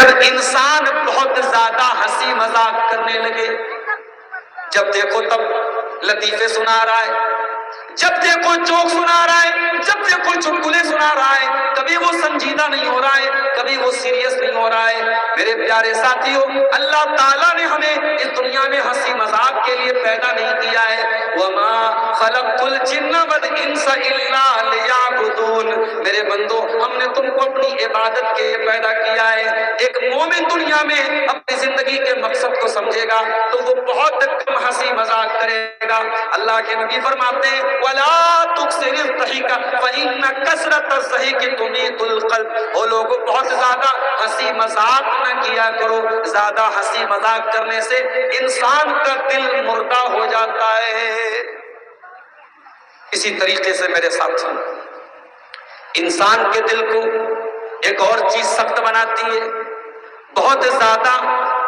جب انسان بہت زیادہ ہنسی مذاق کرنے لگے، جب دیکھو تب لطیفے سنا رہا ہے، جب دیکھو جوک سنا رہا ہے، جب دیکھو چٹکلے سنا رہا ہے، کبھی وہ سنجیدہ نہیں ہو رہا ہے، کبھی وہ سیریس نہیں ہو رہا ہے۔ میرے پیارے ساتھیوں، اللہ تعالیٰ نے ہمیں اس دنیا میں ہنسی مذاق کے لیے پیدا نہیں کیا ہے۔ وَمَا خَلَقْتُ الْجِنَّ وَالْإِنسَ إِلَّا لِيَعْبُدُونَ۔ میرے بندو، ہم نے تم کو اپنی عبادت کے لیے پیدا کیا ہے۔ ایک مومن دنیا میں اپنی زندگی کے مقصد کو سمجھے گا تو وہ بہت کم ہنسی مذاق کرے گا۔ اللہ کے نبی فرماتے ہیں وَلَا تُكْثِرِ الضَّحِكَ فَإِنَّ كَثْرَةَ الضَّحِكِ تُمِيتُ الْقَلْبَ۔ وہ لوگوں بہت زیادہ ہنسی مذاق نہ کیا کرو، زیادہ ہنسی مذاق کرنے سے انسان کا دل مردہ ہو جاتا ہے۔ اسی طریقے سے میرے ساتھ انسان کے دل کو ایک اور چیز سخت بناتی ہے، بہت زیادہ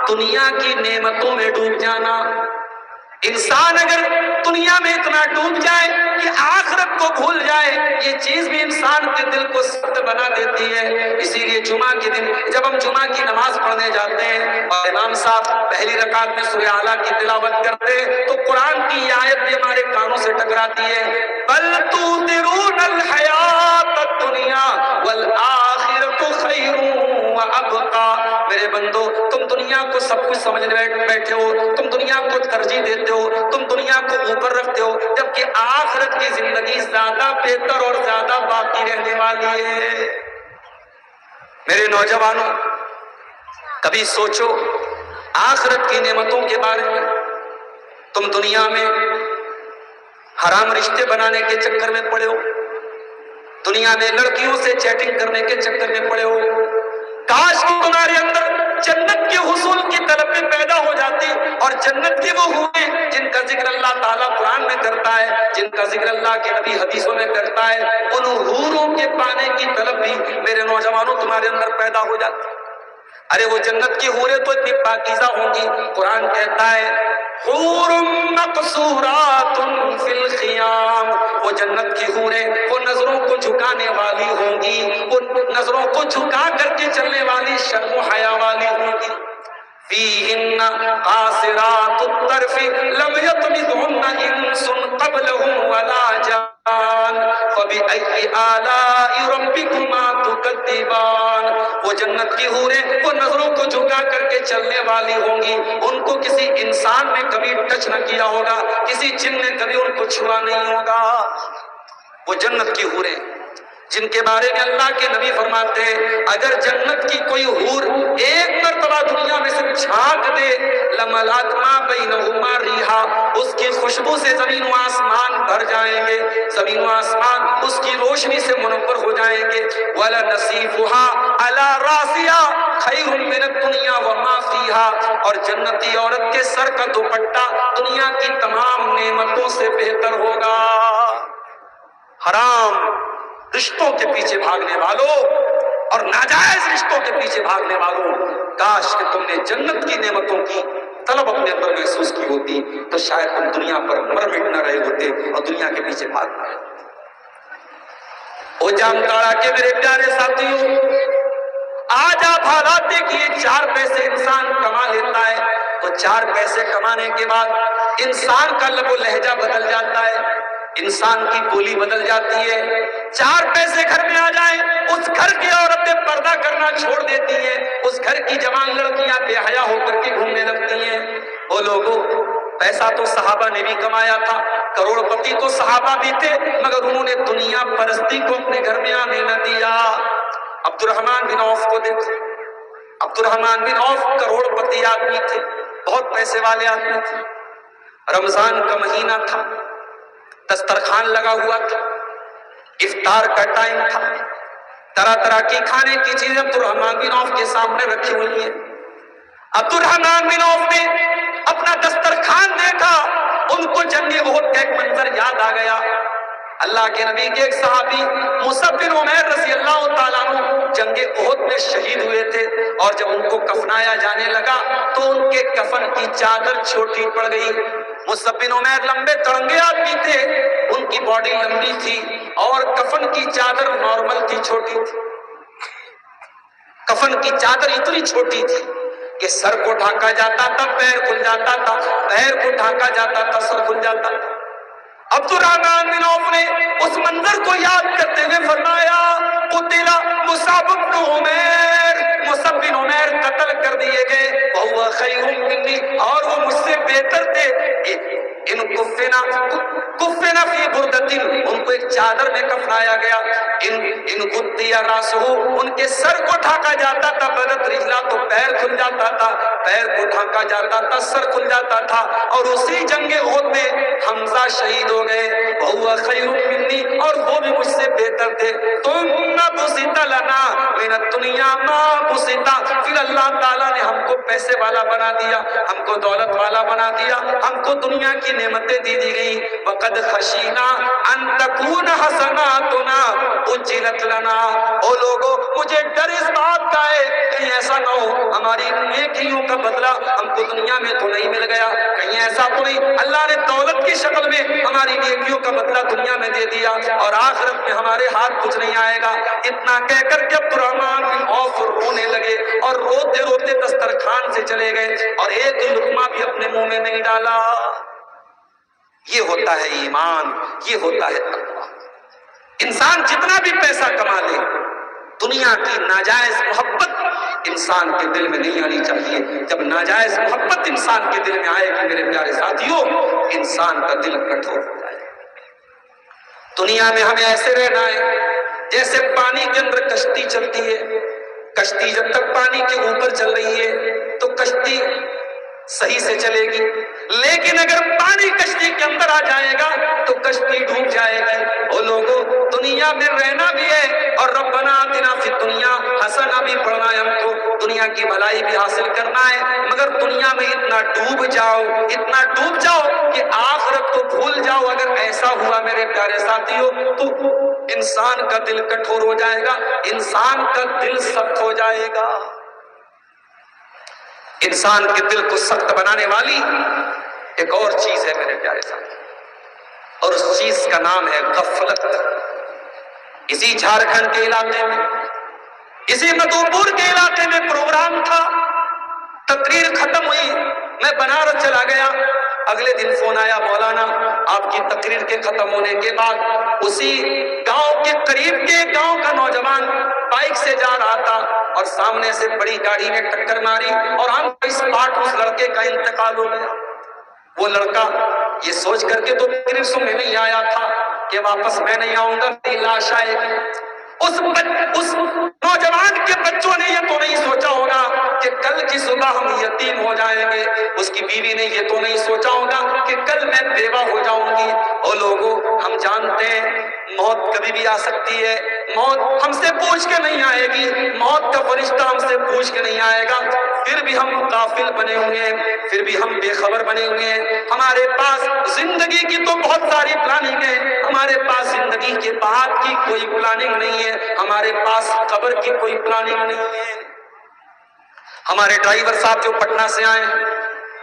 دنیا کی نعمتوں میں ڈوب جانا۔ انسان اگر دنیا میں اتنا ڈوب جائے کہ آخرت کو بھول جائے، یہ چیز بھی انسان کے دل کو سخت بنا دیتی ہے۔ اسی لیے جمعہ کے دن جب ہم جمعہ کی نماز پڑھنے جاتے ہیں اور امام صاحب پہلی رکعت میں سورہ اعلیٰ کی تلاوت کرتے ہیں تو قرآن کی یہ آیت بھی ہمارے کانوں سے ٹکراتی ہے، بل تؤثرون الحیات الدنیا والآخرۃ خیر وابقیٰ۔ میرے بندو، تم دنیا کو سب کچھ سمجھنے بیٹھے ہو، تم دنیا کو ترجیح دیتے ہو، تم دنیا کو اوپر رکھتے ہو، جبکہ آخرت کی زندگی زیادہ بہتر اور زیادہ باقی رہنے والی ہے۔ میرے نوجوانوں، کبھی سوچو آخرت کی نعمتوں کے بارے میں۔ تم دنیا میں حرام رشتے بنانے کے چکر میں پڑے ہو، دنیا میں لڑکیوں سے چیٹنگ کرنے کے چکر میں پڑے ہو۔ کاش کہ تمہارے اندر جنت کے حصول کی طلب میں پیدا ہو جاتی اور جنت کی وہ حوریں جن کا ذکر اللہ تعالیٰ قرآن میں کرتا ہے، جن کا ذکر اللہ کے نبی حدیثوں میں کرتا ہے، ان حوروں کے پانے کی طلب بھی میرے نوجوانوں تمہارے اندر پیدا ہو جاتی۔ ارے وہ جنت کی حوریں تو اتنی پاکیزہ ہوں گی، قرآن کہتا ہے حور مقصورات فی الخیام۔ وہ جنت کی حوریں وہ نظروں کو جھکانے والی ہوں گی، وہ نظروں کو جھکا کر کے چلنے والی، شرم و حیا والی ہوں گی۔ فیہن قاصرات الطرف لم یطمثہن انس قبلہم ولا جان فبأی آلاء ربکما تکذبان۔ وہ جنت کی حوریں وہ نظروں کو جھکا کر کے چلنے والی ہوں گی، ان کو کسی انسان نے کبھی ٹچ نہ کیا ہوگا، کسی جن نے کبھی ان کو چھوا نہیں ہوگا۔ وہ جنت کی حوریں جن کے بارے میں اللہ کے نبی فرماتے ہیں اگر جنت کی کوئی حور ایک مرتبہ دنیا میں سے جھانک دے لملات ما بینہما ریحا، اس کی خوشبو سے زمین و آسمان بھر جائیں گے، زمین و آسمان اس کی روشنی سے منور ہو جائیں گے۔ وَلَنَصِيفُهَا عَلَى رَاسِهَا خَيْرٌ مِّنَ الدُّنْيَا وَمَا فِيهَا۔ اور جنتی عورت کے سر کا دوپٹہ دنیا کی تمام نعمتوں سے بہتر ہوگا۔ حرام رشتوں کے پیچھے بھاگنے والوں اور ناجائز رشتوں کے پیچھے بھاگنے والوں، کاش کہ تم نے جنت کی نعمتوں کی طلب اپنے اندر محسوس کی ہوتی تو شاید تم دنیا پر مر مٹ نہ رہے ہوتے اور دنیا کے پیچھے بھاگ نہ رہے۔ او جامتاڑا کے میرے پیارے ساتھیوں، آج آپ حالات دیکھیے، 4 پیسے انسان کما لیتا ہے تو 4 پیسے کمانے کے بعد انسان کا لب و لہجہ بدل جاتا ہے، انسان کی بولی بدل جاتی ہے۔ 4 پیسے گھر میں آ جائیں، اس گھر کی عورتیں پردہ کرنا چھوڑ دیتی ہیں، اس گھر کی جوان لڑکیاں بے حیا ہو کر کے گھومنے لگتی ہیں۔ وہ لوگوں، پیسہ تو صحابہ نے بھی کمایا تھا، کروڑ پتی تو صحابہ بھی تھے، مگر انہوں نے دنیا پرستی کو اپنے گھر میں آنے نہ دیا۔ عبد الرحمن بن عوف کو دیکھو، عبد الرحمن بن عوف کروڑ پتی آدمی تھے، بہت پیسے والے آدمی تھے۔ رمضان کا مہینہ تھا، دسترخوان لگا ہوا تھا، افطار کا ٹائم تھا، طرح طرح کی کھانے کی چیزیں عبد الرحمن بن عوف کے سامنے رکھی ہوئی ہیں۔ عبد الرحمن بن عوف نے اپنا دسترخوان دیکھا، ان کو جنگ احد کا ایک منظر یاد آ گیا۔ اللہ کے نبی کے ایک صحابی مصعب بن عمیر رضی اللہ تعالیٰ عنہ جنگ احد میں شہید ہوئے تھے، اور جب ان کو کفنایا جانے لگا تو ان کے کفن کی چادر چھوٹی پڑ گئی۔ مصعب بن عمیر لمبے تڑنگے آدمی تھے، ان کی باڈی لمبی تھی اور کفن کی چادر نارمل تھی، چھوٹی تھی۔ کفن کی چادر اتنی چھوٹی تھی کہ سر کو ڈھانکا جاتا تھا پیر کھل جاتا تھا، پیر کو ڈھانکا جاتا تھا سر کھل جاتا تھا۔ عبد الرحمن بن عوف نے اس منظر کو یاد کرتے ہوئے فرمایا قتل مصعب بن عمیر، مصعب بن عمیر قتل کر دیے گئے، وہو خیر منی، اور وہ مجھ سے بہتر تھے، ان کفنا فی بردۃ، ان کو ایک چادر میں کفنایا گیا، ان غطی راسہ، ان کے سر کو ڈھانکا جاتا تھا، بدت رجلا، تو پیر کھل جاتا تھا، پیر کو ڈھانکا جاتا تھا، سر کھل جاتا تھا، اور اسی جنگ احد میں حمزہ شہید ہو گئے، وہو خیر منی، اور وہ بھی مجھ سے بہتر تھے، تم نہ بسط لنا من الدنیا ما بسط، پھر اللہ تعالیٰ نے ہم کو پیسے والا بنا دیا، ہم کو دولت والا بنا دیا، ہم کو دنیا کی نعمتیں دی گئی، وقد خشینا ان تکون حسناتنا اجلت لنا، او لوگو مجھے ڈر اس بات کا ہے کہیں ایسا نہ ہو ہماری نیکیوں کا بدلہ ہم کو دنیا میں تو نہیں مل گیا، کہیں ایسا تو نہیں اللہ نے دولت کی شکل میں ہماری نیکیوں کا بدلہ دنیا میں دے دیا اور آخرت میں ہمارے ہاتھ کچھ نہیں آئے گا۔ اتنا کہہ کر کے عبد الرحمن بن عوف رونے لگے اور روتے روتے دسترخوان سے چلے گئے اور ایک لقمہ بھی اپنے منہ میں نہیں ڈالا۔ یہ ہوتا ہے ایمان، یہ ہوتا ہے تقویٰ۔ انسان جتنا بھی پیسہ کما لے، دنیا کی ناجائز محبت انسان کے دل میں نہیں آنی چاہیے۔ جب ناجائز محبت انسان کے دل میں آئے گی میرے پیارے ساتھیوں، انسان کا دل کٹھور ہو جائے گا۔ دنیا میں ہمیں ایسے رہنا ہے جیسے پانی کے اندر کشتی چلتی ہے، کشتی جب تک پانی کے اوپر چل رہی ہے تو کشتی صحیح سے چلے گی، لیکن اگر پانی کشتی کے اندر آ جائے گا تو کشتی ڈوب جائے گی۔ وہ لوگوں دنیا میں رہنا بھی ہے اور ربنا آتنا فی الدنیا حسنہ بھی پڑھنا ہے، ہم کو دنیا کی بھلائی بھی حاصل کرنا ہے، مگر دنیا میں اتنا ڈوب جاؤ کہ آخرت کو بھول جاؤ۔ اگر ایسا ہوا میرے پیارے ساتھیوں تو انسان کا دل کٹھور ہو جائے گا، انسان کا دل سخت ہو جائے گا۔ انسان کے دل کو سخت بنانے والی ایک اور چیز ہے میرے پیارے ساتھی، اور اس چیز کا نام ہے غفلت۔ اسی جھارکھنڈ کے علاقے میں، اسی مدھوپور کے علاقے میں پروگرام تھا، تقریر ختم ہوئی، میں بنارس چلا گیا، اگلے دن فون آیا مولانا آپ کی تقریر کے ختم ہونے کے بعد اسی گاؤں کے قریب کے گاؤں کا نوجوان بائک سے جا رہا تھا اور سامنے سے بڑی گاڑی نے ٹکر ماری اور ہم اس پاٹ اس لڑکے کا انتقال ہو گیا۔ وہ لڑکا یہ سوچ کر کے تو تقریر سننے نہیں آیا تھا کہ واپس میں نہیں آؤں گا، میری لاش آئے گی۔ اس نوجوان کے بچوں نے یہ تو نہیں سوچا ہوگا کہ کل کی صبح ہم یتیم ہو جائیں گے، اس کی بیوی نے یہ تو نہیں سوچا ہوگا کہ کل میں بیوہ ہو جاؤں گی۔ اور لوگوں ہم جانتے ہیں موت کبھی بھی آ سکتی ہے، موت ہم سے پوچھ کے نہیں آئے گی، موت کا فرشتہ ہم سے پوچھ کے نہیں آئے گا، پھر بھی ہم غافل بنے ہوئے ہیں، پھر بھی ہم بے خبر بنے ہوئے ہیں۔ ہمارے پاس زندگی کی تو بہت ساری پلاننگ ہے، ہمارے پاس زندگی کے بعد کی کوئی پلاننگ نہیں ہے، ہمارے پاس قبر کی کوئی پلاننگ نہیں ہے۔ ہمارے ڈرائیور صاحب جو پٹنہ سے آئے،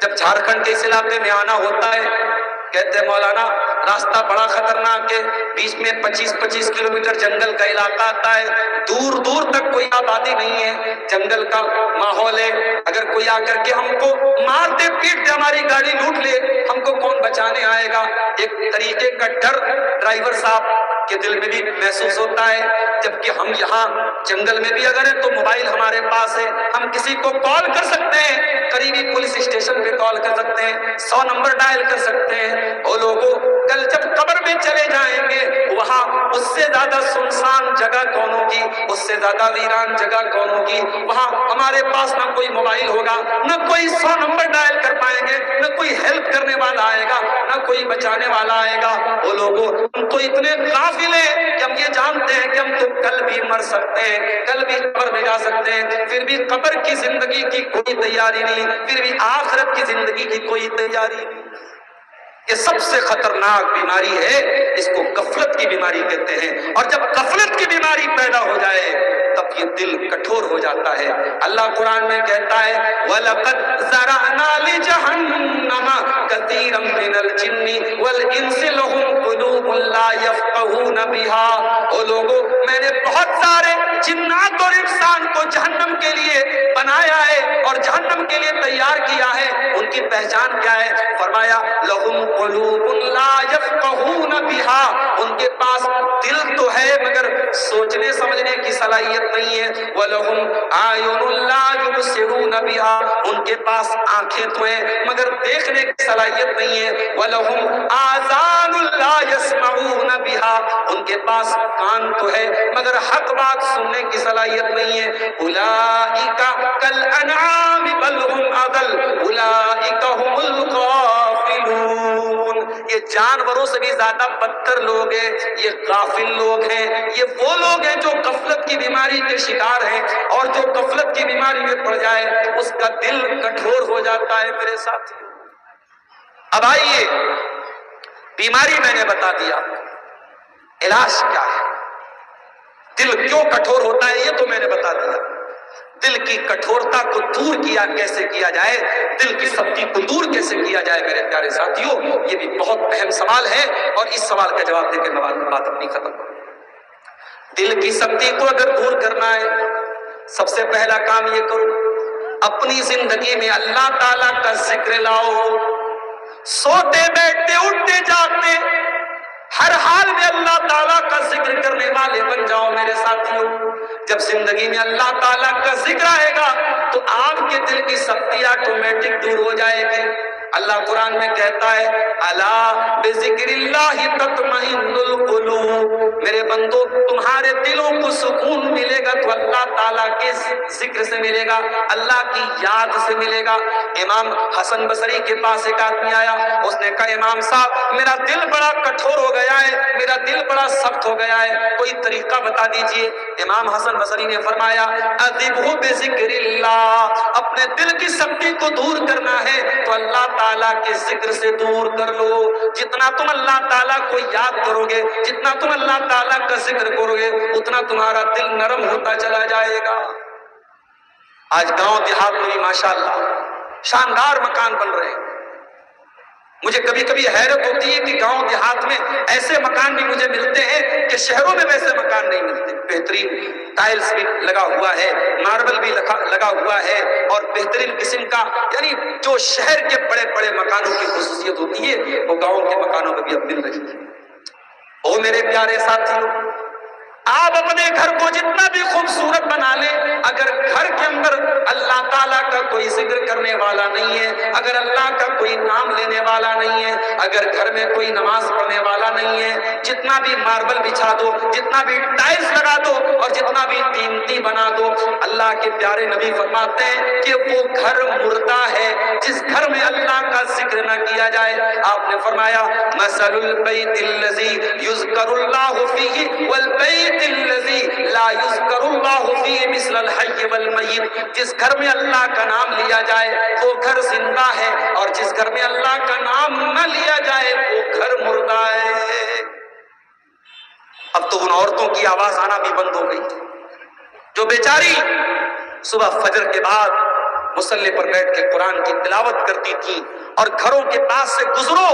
جب جھارکھنڈ کے اس علاقے میں آنا ہوتا ہے کہتے ہیں مولانا راستہ بڑا خطرناک ہے، بیچ میں 25-25 کلومیٹر جنگل کا علاقہ آتا ہے، دور دور تک کوئی آبادی نہیں ہے، جنگل کا ماحول ہے، اگر کوئی آ کر کے ہم کو مار دے پیٹ دے ہماری گاڑی لوٹ لے ہم کو کون بچانے آئے گا؟ ایک طریقے کا ڈر ڈرائیور صاحب کے دل میں بھی محسوس ہوتا ہے۔ جبکہ ہم یہاں جنگل میں بھی اگر ہیں تو موبائل ہمارے پاس ہے، ہم کسی کو کال کر سکتے ہیں، قریبی پولیس اسٹیشن پہ کال کر سکتے ہیں، 100 نمبر ڈائل کر سکتے ہیں۔ وہ لوگوں کل جب قبر میں چلے جائیں گے وہاں اس سے زیادہ سنسان جگہ کون ہوگی، اس سے زیادہ ویران جگہ کون ہوگی؟ وہاں ہمارے پاس نہ کوئی موبائل ہوگا، نہ کوئی 100 نمبر ڈائل کر پائیں گے، نہ کوئی ہیلپ کرنے والا آئے گا، نہ کوئی بچانے والا آئے گا۔ وہ لوگوں ہم تو اتنے غافل ہیں کہ ہم یہ جانتے ہیں کہ ہم تو کل بھی مر سکتے ہیں، کل بھی قبر میں جا سکتے ہیں، پھر بھی قبر کی زندگی کی کوئی تیاری نہیں، پھر بھی آخرت کی زندگی کی کوئی تیاری نہیں۔ یہ سب سے خطرناک بیماری ہے، اس کو غفلت کی بیماری کہتے ہیں، اور جب غفلت کی بیماری پیدا ہو جائے تب یہ دل کٹھور ہو جاتا ہے۔ اللہ قرآن میں کہتا ہے وَلَقَدْ ذَرَأْنَا لِجَهَنَّمَ كَثِيرًا مِنَ الْجِنِّ وَالْإِنسِ لَهُمْ قُلُوبٌ لَا يَفْقَهُونَ بِهَا، او لوگوں میں نے بہت سارے جنات اور انسان کو جہنم کے لیے بنایا ہے اور جہنم کے لیے تیار کیا ہے، ان کی پہچان کیا ہے؟ فرمایا لَهُمْ قُلُوبٌ لَا يَفْقَهُونَ بِهَا، ان کے پاس دل تو ہے مگر سوچنے سمجھنے کی صلاحیت نہیں ہے، وَلَهُمْ أَعْيُنٌ لَا يُبْصِرُونَ بِهَا، ان کے پاس آنکھیں تو ہیں مگر دیکھنے کی صلاحیت نہیں ہے، وَلَهُمْ آذَانٌ لَا يَسْمَعُونَ بِهَا، ان کے پاس کان تو ہے مگر حق بات سننے کی صلاحیت نہیں ہے، أُولَئِكَ كَالْأَنْعَامِ بَلْ هُمْ أَضَلُّ أُولَئِكَ هُمُ الْغَافِلُونَ، یہ جانوروں سے بھی زیادہ بدتر لوگ ہیں، یہ غافل لوگ ہیں، یہ وہ لوگ ہیں جو غفلت کی بیماری کے شکار ہیں، اور جو غفلت کی بیماری میں پڑ جائے اس کا دل کٹھور ہو جاتا ہے میرے ساتھ۔ اب آئیے، بیماری میں نے بتا دیا، علاج کیا ہے؟ دل کیوں کٹھور ہوتا ہے یہ تو میں نے بتا دیا، دل کی کٹھورتا کو دور کیا کیسے کیا جائے، دل کی سختی کو دور کیسے کیا جائے میرے پیارے ساتھیوں، یہ بھی بہت اہم سوال ہے، اور اس سوال کا جواب دے کے میں بات اپنی ختم کروں۔ دل کی سختی کو اگر دور کرنا ہے، سب سے پہلا کام یہ کرو، اپنی زندگی میں اللہ تعالیٰ کا ذکر لاؤ، سوتے بیٹھتے اٹھتے جاگتے ہر حال میں اللہ تعالیٰ کا ذکر کرنے والے بن جاؤ میرے ساتھیوں۔ جب زندگی میں اللہ تعالیٰ کا ذکر آئے گا تو آپ کے دل کی سختی آٹومیٹک دور ہو جائے گی۔ اللہ قرآن میں کہتا ہے الا بذکر اللہ تطمئن القلوب، میرے بندو تمہارے دلوں کو سکون ملے گا تو اللہ تعالیٰ کے ذکر سے ملے گا، اللہ کی یاد سے ملے گا۔ امام حسن بصری کے پاس ایک آدمی آیا، اس نے کہا امام صاحب میرا دل بڑا کٹھور ہو گیا ہے، میرا دل بڑا سخت ہو گیا ہے، کوئی طریقہ بتا دیجئے۔ امام حسن بصری نے فرمایا اذبہ بذکر اللہ، اپنے دل کی سختی کو دور کرنا ہے تو اللہ تعالیٰ کے ذکر سے دور کر لو۔ جتنا تم اللہ تعالیٰ کو یاد کرو گے، جتنا تم اللہ تعالیٰ کا ذکر کرو گے، اتنا تمہارا دل نرم ہوتا چلا جائے گا۔ آج گاؤں دیہات میں بھی ماشاءاللہ شاندار مکان بن رہے ہیں، مجھے کبھی کبھی حیرت ہوتی ہے کہ گاؤں دیہات میں ایسے مکان بھی مجھے ملتے ہیں کہ شہروں میں ویسے مکان نہیں ملتے۔ بہترین ٹائلز بھی لگا ہوا ہے، ماربل بھی لگا ہوا ہے، اور بہترین قسم کا، یعنی جو شہر کے بڑے بڑے مکانوں کی خصوصیت ہوتی ہے وہ گاؤں کے مکانوں میں بھی اب مل رہی ہے۔ او میرے پیارے ساتھیوں، آپ اپنے گھر کو جتنا بھی خوبصورت بنا لیں، اگر گھر کے اندر اللہ تعالیٰ کا کوئی ذکر کرنے والا نہیں ہے، اگر اللہ کا کوئی نام لینے والا نہیں ہے، اگر گھر میں کوئی نماز پڑھنے والا نہیں ہے، جتنا بھی ماربل بچھا دو، جتنا بھی ٹائلز لگا دو، اور جتنا بھی قیمتی بنا دو، اللہ کے پیارے نبی فرماتے ہیں کہ وہ گھر مردہ ہے جس گھر میں اللہ کا ذکر نہ کیا جائے۔ آپ نے فرمایا مثل البیت الذی یذکر اللہ فیہ والبیت الذی لا یذکر اللہ فیہ مثل الحی والمیت، جس گھر میں اللہ کا نام لیا جائے وہ گھر زندہ ہے، اور جس گھر میں اللہ کا نام نہ لیا جائے وہ گھر مردہ ہے۔ اب تو ان عورتوں کی آواز آنا بھی بند ہو گئی جو بیچاری صبح فجر کے بعد مصلی پر بیٹھ کے قرآن کی تلاوت کرتی تھی، اور گھروں کے پاس سے گزرو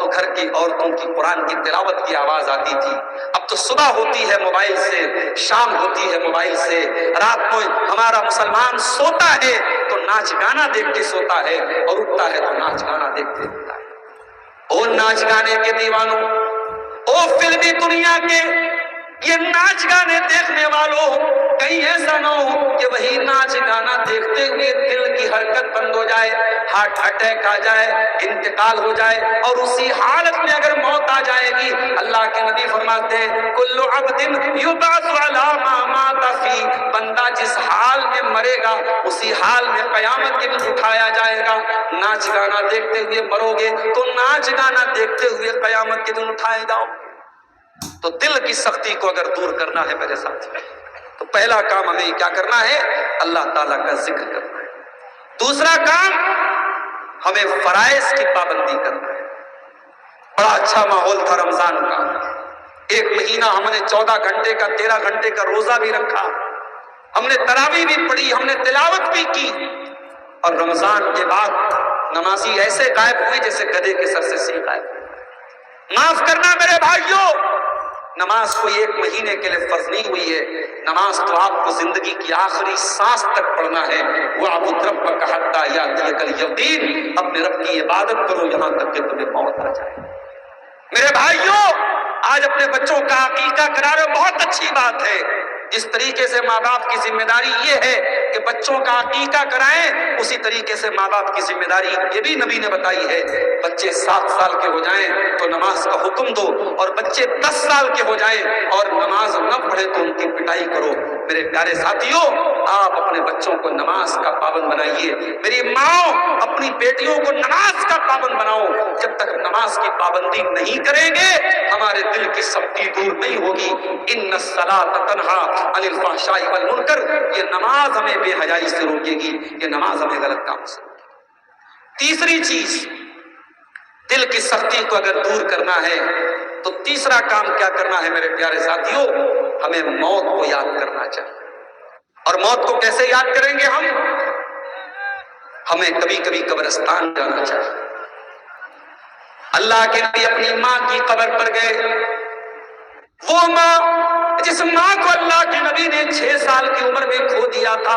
تو گھر کی عورتوں کی قرآن کی تلاوت کی آواز آتی تھی۔ اب تو صبح ہوتی ہے موبائل سے، شام ہوتی ہے موبائل سے، رات کو ہمارا مسلمان سوتا ہے تو ناچ گانا دیکھ کے سوتا ہے، اور اٹھتا ہے تو ناچ گانا دیکھتے اٹھتا ہے۔ او ناچ گانے کے دیوانوں، او فلمی دنیا کے یہ ناچ گانے دیکھنے والوں، کہیں ایسا نہ ہو کہ وہی ناچ گانا دیکھتے ہوئے دل کی حرکت بند ہو جائے، ہارٹ اٹیک آ جائے، انتقال ہو جائے، اور اسی حالت میں اگر موت آ جائے گی، اللہ کے نبی فرماتے ہیں کل عبد یبعث علی ما مات فی، بندہ جس حال میں مرے گا اسی حال میں قیامت کے دن اٹھایا جائے گا۔ ناچ گانا دیکھتے ہوئے مرو گے تو ناچ گانا دیکھتے ہوئے قیامت کے دن اٹھائے جاؤ۔ تو دل کی سختی کو اگر دور کرنا ہے میرے ساتھ، تو پہلا کام ہمیں کیا کرنا ہے؟ اللہ تعالیٰ کا ذکر کرنا ہے۔ دوسرا کام ہمیں فرائض کی پابندی کرنا ہے۔ بڑا اچھا ماحول تھا رمضان کا. ایک مہینہ ہم نے 14 گھنٹے کا 13 گھنٹے کا روزہ بھی رکھا, ہم نے تراویح بھی پڑھی, ہم نے تلاوت بھی کی. اور رمضان کے بعد نمازی ایسے غائب ہوئے جیسے گدھے کے سر سے سی غائب. معاف کرنا میرے بھائیوں, نماز کوئی ایک مہینے کے لیے فرض نہیں ہوئی ہے. نماز تو آپ کو زندگی کی آخری سانس تک پڑھنا ہے. وَاعْبُدْ رَبَّكَ حَتَّىٰ يَأْتِيَكَ الْيَقِينُ, اپنے رب کی عبادت کرو یہاں تک کہ تمہیں موت آ جائے. میرے بھائیوں, آج اپنے بچوں کا عقیقہ کرا رہے ہو, بہت اچھی بات ہے. جس طریقے سے ماں باپ کی ذمہ داری یہ ہے کہ بچوں کا عقیقہ کرائیں, اسی طریقے سے ماں باپ کی ذمہ داری یہ بھی نبی نے بتائی ہے. بچے 7 سال کے ہو جائیں تو نماز کا حکم دو, اور بچے 10 سال کے ہو جائیں اور نماز نہ پڑھے تو ان کی پٹائی کرو. میرے پیارے ساتھیوں, آپ اپنے بچوں کو نماز کا پابند بنائیے. میری ماں اپنی بیٹیوں کو نماز کا پابند بناؤ. جب تک نماز کی پابندی نہیں کریں گے ہمارے دل کی سختی دور نہیں ہوگی. ان الصلاۃ تنہا عن الفحشاء والمنکر, یہ نماز ہمیں بے حیائی سے روکے گی, یہ نماز ہمیں غلط کام سے روکے گی. تیسری چیز, دل کی سختی کو اگر دور کرنا ہے تو تیسرا کام کیا کرنا ہے میرے پیارے ساتھیوں, ہمیں موت کو یاد کرنا چاہیے. اور موت کو کیسے یاد کریں گے ہم؟ ہمیں کبھی کبھی قبرستان جانا چاہیے. اللہ کے نبی اپنی ماں کی قبر پر گئے. وہ ماں جس ماں کو اللہ کے نبی نے 6 سال کی عمر میں کھو دیا تھا,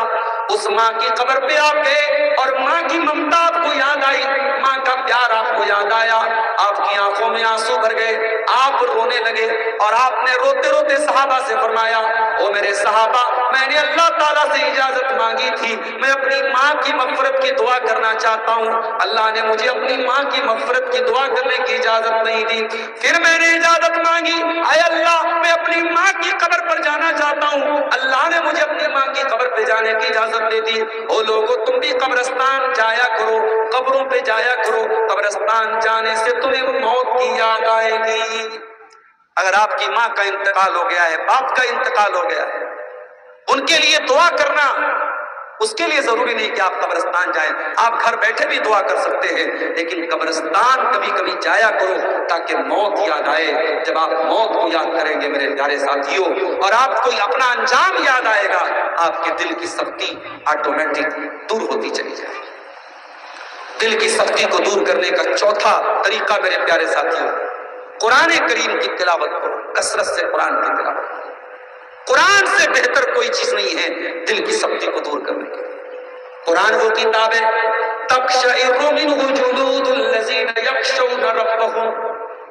اس ماں کی قبر پہ آپ گئے اور ماں کی ممتا آپ کو یاد آئی, ماں کا پیار آپ کو یاد آیا. آپ کی آنکھوں میں آنسو بھر گئے, آپ رونے لگے اور آپ نے روتے روتے صحابہ سے فرمایا, او میرے صحابہ, میں نے اللہ تعالیٰ سے اجازت مانگی تھی, میں اپنی ماں کی مغفرت کی دعا کرنا چاہتا ہوں. اللہ نے مجھے اپنی ماں کی مغفرت کی دعا کرنے کی اجازت نہیں دی. پھر میں نے اجازت مانگی, اے اللہ میں اپنی ماں کی قبر پر جانا چاہتا ہوں. اللہ نے مجھے اپنی ماں کی قبر پہ جانے کی اجازت دے دی. او لوگوں, تم بھی قبرستان جایا کرو, قبروں پہ جایا کرو. قبرستان جانے سے تمہیں موت کی یاد آئے گی. اگر آپ کی ماں کا انتقال ہو گیا ہے, باپ کا انتقال ہو گیا ہے, ان کے لیے دعا کرنا, اس کے لیے ضروری نہیں کہ آپ قبرستان جائیں, آپ گھر بیٹھے بھی دعا کر سکتے ہیں. لیکن قبرستان کبھی کبھی جایا کرو تاکہ موت یاد آئے. جب آپ موت کو یاد کریں گے میرے پیارے ساتھیوں, اور آپ کو اپنا انجام یاد آئے گا, آپ کے دل کی سختی آٹومیٹک دور ہوتی چلی جائے گی. دل کی سختی کو دور کرنے کا چوتھا طریقہ میرے پیارے ساتھیوں, قرآن کریم کی تلاوت کرو. کثرت سے قرآن کی تلاوت کرو. قرآن سے بہتر کوئی چیز نہیں ہے دل کی سختی کو دور کرنے کی. قرآن وہ کتاب ہے, تقشعر منہ جلود الذین یخشون ربہم,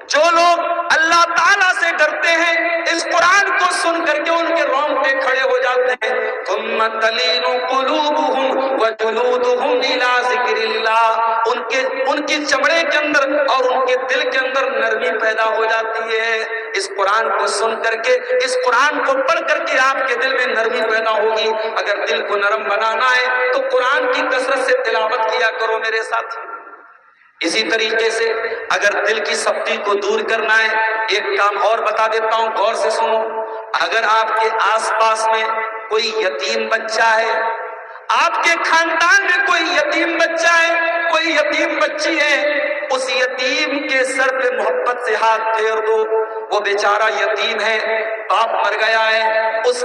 جو لوگ اللہ تعالیٰ سے ڈرتے ہیں اس قرآن کو سن کر کے ان کے رونگٹے کھڑے ہو جاتے ہیں. ثم تلین قلوبہم وجلودہم الی ذکر اللہ, ان کی چمڑے کے اندر اور ان کے دل کے اندر نرمی پیدا ہو جاتی ہے. اس قرآن کو سن کر کے, اس قرآن کو پڑھ کر کے آپ کے دل میں نرمی پیدا ہوگی. اگر دل کو نرم بنانا ہے تو قرآن کی کثرت سے تلاوت کیا کرو میرے ساتھ. اسی طریقے سے اگر دل کی سختی کو دور کرنا ہے, ایک کام اور بتا دیتا ہوں, غور سے سنو. اگر آپ کے آس پاس میں کوئی یتیم بچہ ہے, آپ کے خاندان میں کوئی یتیم بچہ ہے, کوئی یتیم بچی ہے, اس یتیم کے سر پہ محبت سے ہاتھ پھیر دو. وہ بیچارہ یتیم ہے, باپ مر گیا ہے, اس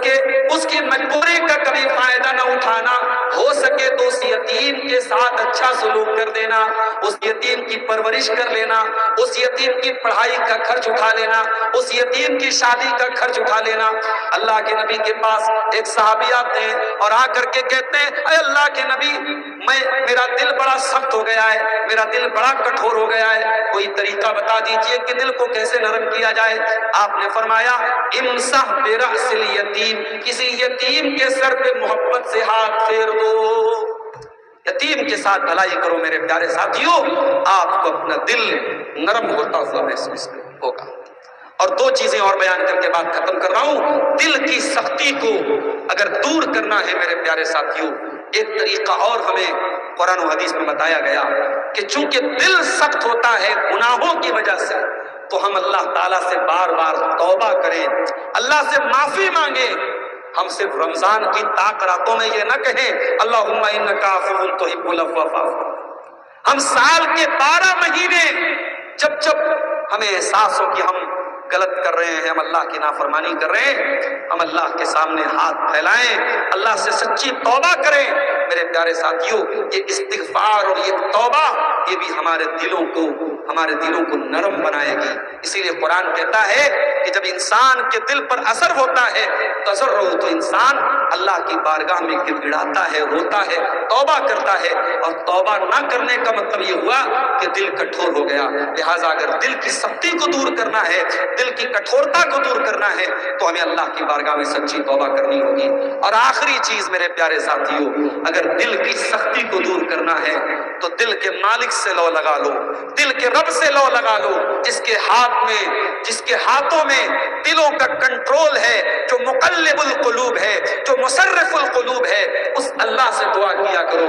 کی مجبوری کا کبھی فائدہ نہ اٹھانا. ہو سکے تو اس یتیم کے ساتھ اچھا سلوک کر دینا, اس یتیم کی پرورش کر لینا, اس یتیم کی پڑھائی کا خرچ اٹھا لینا, اس یتیم کی شادی کا خرچ اٹھا لینا. اللہ کے نبی کے پاس ایک صحابی آتے ہیں اور آ کر کے کہتے ہیں, اے اللہ کے نبی, میرا دل بڑا سخت ہو گیا ہے, میرا دل بڑا کٹھور ہو گیا ہے, کوئی طریقہ بتا دیجئے کہ دل کو کیسے نرم کیا جائے. آپ نے فرمایا, امسح برأس الیتیم, کسی یتیم کے سر پہ محبت سے ہاتھ پھیر دو. یتیم کے ساتھ بھلائی کرو میرے پیارے ساتھیوں, آپ کو اپنا دل نرم ہوتا ہوا محسوس ہوگا. اور 2 چیزیں اور بیان کر کے بات ختم کر رہا ہوں. دل کی سختی کو اگر دور کرنا ہے میرے پیارے ساتھیوں, ایک طریقہ اور ہمیں قرآن و حدیث میں بتایا گیا کہ چونکہ دل سخت ہوتا ہے گناہوں کی وجہ سے, تو ہم اللہ تعالیٰ سے بار بار توبہ کریں, اللہ سے معافی مانگیں. ہم صرف رمضان کی طاق راتوں میں یہ نہ کہیں اللہم انک عفو تحب العفو فاعف. ہم سال کے 12 مہینے جب جب ہمیں احساس ہو کہ ہم غلط کر رہے ہیں، ہم اللہ کی نافرمانی کر رہے ہیں، ہم اللہ کے سامنے ہاتھ پھیلائیں، اللہ سے سچی توبہ کریں۔ میرے پیارے ساتھیوں، یہ استغفار اور یہ توبہ یہ بھی ہمارے دلوں کو نرم بنائے گی۔ اسی لیے قرآن کہتا ہے کہ جب انسان کے دل پر اثر ہوتا ہے تو انسان اللہ کی بارگاہ میں گڑ گڑاتا ہے، روتا ہے، توبہ کرتا ہے، اور توبہ نہ کرنے کا مطلب یہ ہوا کہ دل کٹھور ہو گیا۔ لہٰذا اگر دل کی سختی کو دور کرنا ہے، دل کی کٹھورتا کو دور کرنا ہے، تو ہمیں اللہ کی بارگاہ میں سچی توبہ کرنی ہوگی۔ اور آخری چیز میرے پیارے ساتھیوں، اگر دل کی سختی کو دور کرنا ہے تو دل کے مالک سے لو لگا لو، دل کے رب سے لو لگا لو، جس کے ہاتھوں میں دلوں کا کنٹرول ہے، جو مقلب القلوب ہے، جو مصرف القلوب ہے، اس اللہ سے دعا کیا کرو